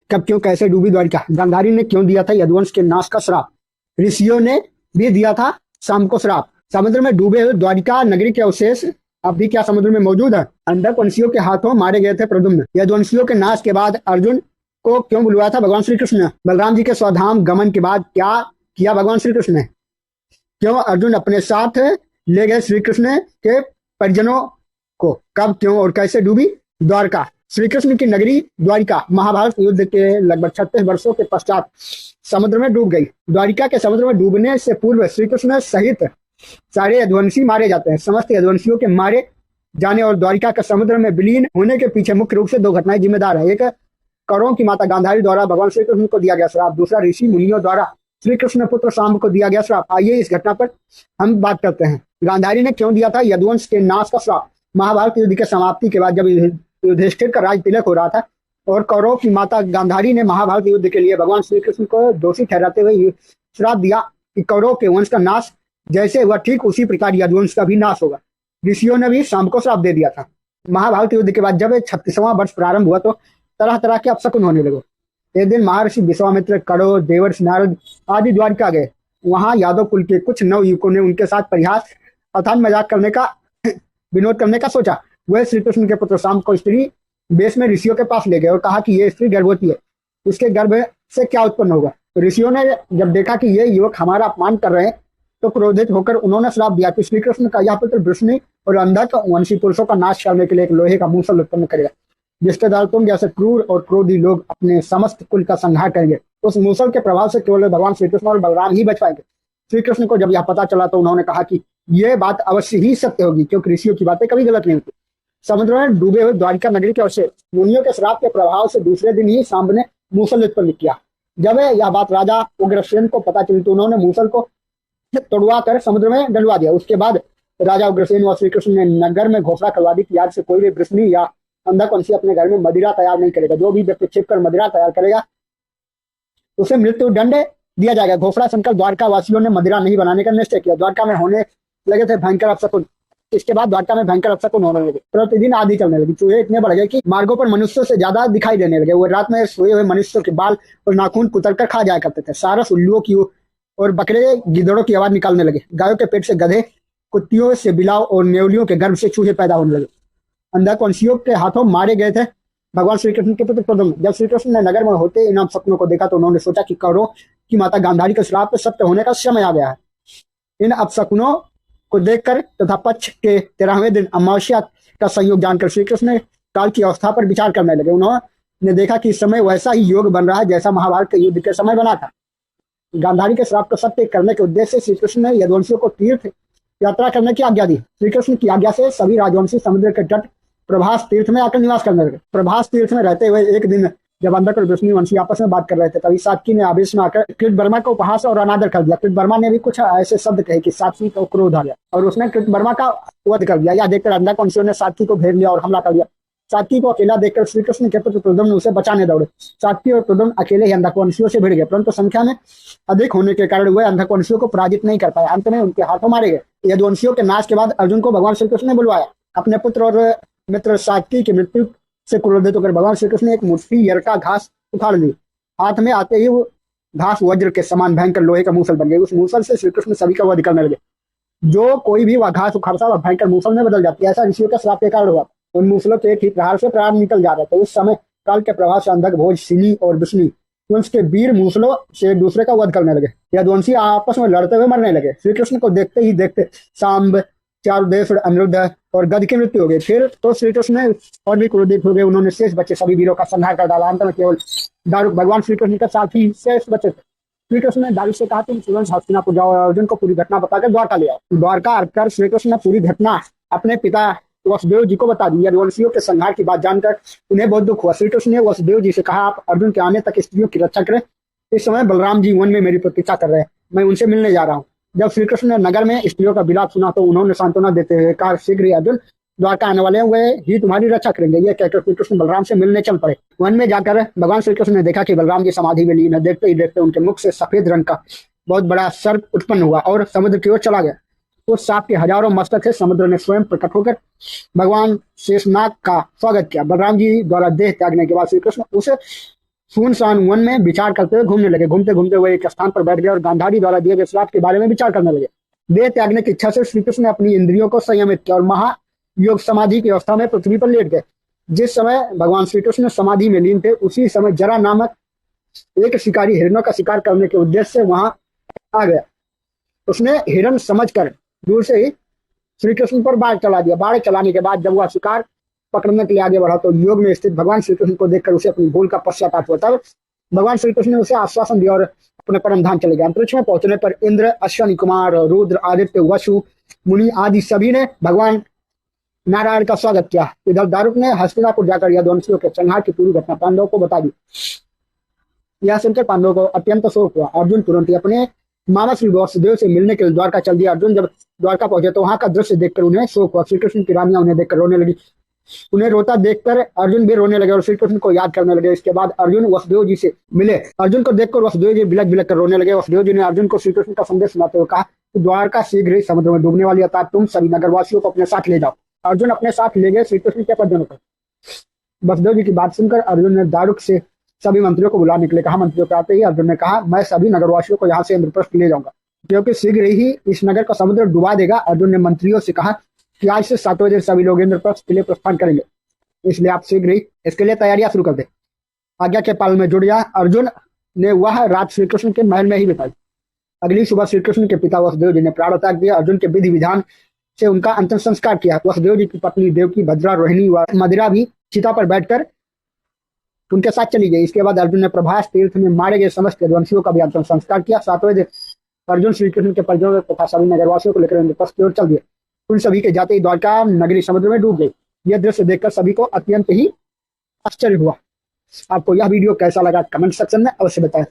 कब क्यों कैसे डूबी द्वारिका? गांधारी ने क्यों दिया था यदुवंश के नाश का श्राप? ऋषियों ने भी दिया था शाम को श्राप। समुद्र में डूबे हुए द्वारिका नगरी के अवशेष अब भी क्या समुद्र में मौजूद है? अंधक वंशियों के हाथों मारे गए थे प्रद्युम्न। यदुवंशियों के नाश के बाद अर्जुन को क्यों बुलवाया था भगवान श्री कृष्ण ने? बलराम जी के स्वधाम गमन के बाद क्या किया भगवान श्री कृष्ण ने? क्यों अर्जुन अपने साथ ले गए श्री कृष्ण के परिजनों को? कब क्यों और कैसे डूबी द्वारका? श्री कृष्ण की नगरी द्वारिका महाभारत युद्ध के लगभग 36 वर्षों के पश्चात समुद्र में डूब गई। द्वारिका के समुद्र में डूबने से पूर्व श्री कृष्ण सहित सारे यदुवंशी मारे जाते हैं। समस्त यदुवंशियों के मारे जाने और द्वारिका के समुद्र में विलीन होने के पीछे मुख्य रूप से दो घटनाएं जिम्मेदार है। एक कौरवों की माता गांधारी द्वारा भगवान श्री कृष्ण को दिया गया श्राप, दूसरा ऋषि मुनियों द्वारा श्री कृष्ण पुत्र शांब को दिया गया श्राप। आइए इस घटना पर हम बात करते हैं। गांधारी ने क्यों दिया था यदुवंश के नाश का श्राप? महाभारत युद्ध के समाप्ति के बाद जब युधिष्ठिर का राज तिलक हो रहा था और कौरवों की माता गांधारी ने महाभारत युद्ध के लिए भगवान श्री कृष्ण को दोषी ठहराते हुए श्राप दिया कि कौरव के वंश का नाश जैसे हुआ ठीक उसी प्रकार यदुवंश का भी नाश होगा। ऋषियों ने भी शाम को श्राप दे दिया था। महाभारत युद्ध के बाद जब 36वां वर्ष प्रारंभ हुआ तो तरह तरह के अपशकुन होने लगे। एक दिन महर्षि विश्वामित्र, कड़ो, देवर्षि नारद आदि द्वारिका गए। वहां यादव कुल के कुछ नवयुवकों ने उनके साथ परिहास अर्थात मजाक करने का विनोद करने का सोचा। वह श्री कृष्ण के पुत्र शाम को स्त्री वेश में ऋषियों के पास ले गए और कहा कि ये स्त्री गर्भवती है, इसके गर्भ से क्या उत्पन्न होगा? तो ऋषियों ने जब देखा कि ये युवक हमारा अपमान कर रहे हैं तो क्रोधित होकर उन्होंने श्राप दिया कि श्री कृष्ण का यह पुत्र वृष्णि और अंधक वंशी पुरुषों का नाश करने के लिए एक लोहे का मूसल उत्पन्न करेगा, जिसके द्वारा तुम जैसे क्रूर और क्रोधी लोग अपने समस्त कुल का संहार करेंगे। उस मूसल के प्रभाव से केवल भगवान श्री कृष्ण और बलराम ही बच पाएंगे। श्री कृष्ण को जब यह पता चला तो उन्होंने कहा कि यह बात अवश्य ही सत्य होगी, क्योंकि ऋषियों की बातें कभी गलत नहीं होती। समुद्र में डूबे हुए द्वारिका नगरी के अवशेष मुनियों के श्राप के प्रभाव से दूसरे दिन ही शांब ने मूसल उत्पन्न किया। जब यह बात राजा उग्रसेन को पता चली तो उन्होंने मूसल को तोड़वा कर समुद्र में डलवा दिया। उसके बाद राजा उग्रसेन व श्री कृष्ण ने नगर में घोषणा करवा दी कि आज से कोई भी वृष्णि या अंधक वंशी अपने घर में मदिरा तैयार नहीं करेगा। जो भी व्यक्ति छिप कर मदिरा तैयार करेगा उसे मृत्यु दंड दिया जाएगा। घोषणा सुनकर द्वारका वासियों ने मदिरा नहीं बनाने का निश्चय किया। द्वारका में होने लगे थे भयंकर अपशकुन। इसके बाद द्वारका में भयंकर अपशकुन होने लगे। प्रतिदिन आंधी चलने लगी। चूहे इतने बढ़ गए कि मार्गों पर मनुष्यों से ज्यादा दिखाई देने लगे। वो रात में सोए हुए मनुष्यों के बाल और नाखून कुतर कर खा जाया करते थे। सारस, उल्लुओं की और बकरे गिद्धड़ों की आवाज निकालने लगे। गायों के पेट से गधे, कुत्तियों से बिलाव और नेवलियों के गर्भ से चूहे पैदा होने लगे। अंधक वंशियों के हाथों मारे गए थे भगवान श्री कृष्ण के पुत्र प्रद्युम्न। जब श्री कृष्ण ने नगर में होते इन अपशकुनों को देखा तो उन्होंने सोचा कि कौरवों की माता गांधारी के श्राप सत्य होने का समय आ गया है। इन अपशकुनों को देखकर तथा पक्ष के 13वें दिन अमावस्या का संयोग जानकर श्री कृष्ण काल की अवस्था पर विचार करने लगे। उन्होंने देखा कि इस समय वैसा ही योग बन रहा है जैसा महाभारत के युद्ध के समय बना था। गांधारी के श्राप को सत्य करने के उद्देश्य से श्री कृष्ण ने यदुवंशियों को तीर्थ यात्रा करने की आज्ञा दी। श्री कृष्ण की आज्ञा से सभी राजवंशी समुद्र के तट प्रभास तीर्थ में आकर निवास करने लगे। प्रभास तीर्थ में रहते हुए एक दिन जब अंधक और वृष्णि वंशी आपस में बात कर रहे थे तभी सात्की ने आवेश में आकर कृतवर्मा को उपहास और अनादर कर दिया। कृतवर्मा ने भी कुछ ऐसे शब्द कहे कि सात्की को क्रोध आ गया और उसने कृतवर्मा का वध कर दिया। यह देखकर अंधक वंशियों ने सात्की को घेर लिया और हमला कर दिया। सात्की को अकेला देखकर श्री कृष्ण के पुत्र प्रद्युम्न उसे बचाने दौड़े। सात्की और प्रद्युम्न अकेले ही अंधक वंशियों से भिड़ गए, परंतु संख्या में अधिक होने के कारण वे अंधक वंशियों को पराजित नहीं कर पाए। अंत में उनके हाथों मारे गए। यदुवंशियों के नाश के बाद अर्जुन को भगवान श्री कृष्ण ने बुलवाया। अपने पुत्र और मित्र सात्की की मृत्यु से क्रोधित होकर भगवान श्री कृष्ण ने एक मुट्ठी यरका घास उखाड़ ली। हाथ में आते ही वो घास वज्र के समान भयंकर लोहे का मूसल बन गई। उस मूसल से श्री कृष्ण सभी का वध करने लगे। जो कोई भी वह घास उखाड़ता वह भयंकर मूसल में बदल जाती है। ऐसा ऋषियों का श्राप के कारण हुआ। उन मूसलों के ठीक प्रहार से प्राण निकल जा रहे थे। उस समय काल के प्रभाव से अंधक, भोज, सिनी और विष्णु उसके वीर मूसलों से दूसरे का वध करने लगे। यदुवंशी आपस में लड़ते हुए मरने लगे। श्री कृष्ण को देखते ही देखते सांब, चारुदेश, अनिरुद्ध और गद की मृत्यु हो गई। फिर तो श्री कृष्ण और भी क्रोधित हो गए। उन्होंने शेष बचे सभी वीरों का संहार कर डाला। अंत में केवल दारुक भगवान श्री कृष्ण के साथ ही शेष बचे थे। श्री कृष्ण ने दारुक से कहा तुम तुरंत हस्तिनापुर जाओ और अर्जुन को पूरी घटना बताकर द्वारका ले आओ। द्वारका आकर श्री कृष्ण ने पूरी घटना अपने पिता वसुदेव जी को बता दी। यदुवंशियों के संहार की बात जानकर उन्हें बहुत दुख हुआ। श्री कृष्ण ने वसुदेव जी से कहा आप अर्जुन के आने तक स्त्रियों की रक्षा करें। इस समय बलराम जी वन में मेरी प्रतीक्षा कर रहे हैं, मैं उनसे मिलने जा रहा हूँ। जब श्री कृष्ण ने नगर में स्त्रियों का विलाप सुना तो उन्होंने सांत्वना देते हुए कहा शीघ्र ही अर्जुन द्वारका आने वाले हैं, वे ही तुम्हारी रक्षा करेंगे। यह कहकर श्री कृष्ण बलराम से मिलने चल पड़े। वन में जाकर भगवान श्री कृष्ण ने देखा कि बलराम जी समाधि में लीन है। देखते ही देखते उनके मुख से सफेद रंग का बहुत बड़ा सर्प उत्पन्न हुआ और समुद्र की ओर चला गया। उस सांप के हजारों मस्तक से समुद्र ने स्वयं प्रकट होकर भगवान शेषनाग का स्वागत किया। बलराम जी द्वारा देह त्यागने के बाद श्री कृष्ण उस सुनसान वन में विचार करते हुए घूमने लगे। घूमते घूमते हुए एक स्थान पर बैठ गए और गांधारी द्वारा दिए गए श्राप के बारे में विचार करने लगे। देह त्यागने की इच्छा से श्री कृष्ण ने अपनी इंद्रियों को संयमित किया और महायोग समाधि की अवस्था में पृथ्वी पर लेट गए। जिस समय भगवान श्री कृष्ण समाधि में लीन थे, उसी समय जरा नामक एक शिकारी हिरणों का शिकार करने के उद्देश्य से वहां आ गया। उसने हिरण समझकर दूर से ही श्री कृष्ण पर बाढ़ चला दिया। बाढ़ चलाने के बाद जब वह शिकार पकड़ने के लिए आगे बढ़ा तो योग में स्थित भगवान श्री कृष्ण को देखकर उसे अपनी भूल का पश्चाताप हुआ। तब भगवान श्री कृष्ण ने उसे आश्वासन दिया और अपने परम धाम चले गए। अंतरिक्ष में पहुंचने पर इंद्र, अश्वनी कुमार, रुद्र, आदित्य, वसु, मुनि आदि सभी ने भगवान नारायण का स्वागत किया। इधर दारुक ने हस्तिनापुर जाकर यदुवंशियों के संहार की पूरी घटना पांडवों को बता दी। यह सुनकर पांडवों को अत्यंत शोक हुआ। अर्जुन तुरंत ही अपने मामा श्री वसुदेव से मिलने के लिए द्वारका चल दिया। अर्जुन जब द्वारका पहुंचे तो वहां का दृश्य देखकर उन्हें शोक हुआ। श्री कृष्ण की रानियां उन्हें देखकर रोने लगी। उन्हें रोता देखकर अर्जुन भी रोने लगे और श्री कृष्ण को याद करने लगे। इसके बाद अर्जुन वसुदेव जी से मिले। अर्जुन को देखकर वसुदेव जी बिलक बिलक कर रोने लगे। वसुदेव जी ने अर्जुन को श्री कृष्ण का संदेश सुनाते हुए कहा कि द्वारका शीघ्र ही समुद्र में डूबने वाली है, अतः तुम सभी नगरवासियों को अपने साथ ले जाओ। अर्जुन अपने साथ ले गए श्री कृष्ण के पदों पर। वसुदेव जी की बात सुनकर अर्जुन ने दारुक से सभी मंत्रियों को बुलाने के लिए कहा। मंत्रियों के आते ही अर्जुन ने कहा, मैं सभी नगरवासियों को यहाँ से इंद्रप्रस्थ ले जाऊंगा, क्योंकि शीघ्र ही इस नगर को समुद्र डुबा देगा। अर्जुन ने मंत्रियों से कहा कि आज से 7 बजे सभी लोग इंद्रप्रस्थ के लिए प्रस्थान करेंगे, इसलिए आप शीघ्र ही इसके लिए तैयारियां शुरू कर दें। आज्ञा के पालन में जुड़ गया। अर्जुन ने वह रात श्री कृष्ण के महल में ही बिताई। अगली सुबह श्री कृष्ण के पिता वसुदेव जी ने प्राण त्याग दिया। अर्जुन के विधि विधान से उनका अंतिम संस्कार किया। वसुदेव जी की पत्नी देवकी, भद्रा, रोहिणी व मदिरा भी चिता पर बैठकर उनके साथ चली गई। इसके बाद अर्जुन ने प्रभास तीर्थ में मारे गए समस्त यदुवंशियों का भी अंतिम संस्कार किया। 7वें दिन अर्जुन श्री कृष्ण के परिजनों तथा सभी नगरवासियों को लेकर इंद्रप्रस्थ की ओर चल दिए। उन सभी के जाते ही द्वारका नगरी समुद्र में डूब गई। यह दृश्य देखकर सभी को अत्यंत ही आश्चर्य हुआ। आपको यह वीडियो कैसा लगा कमेंट सेक्शन में अवश्य बताएं।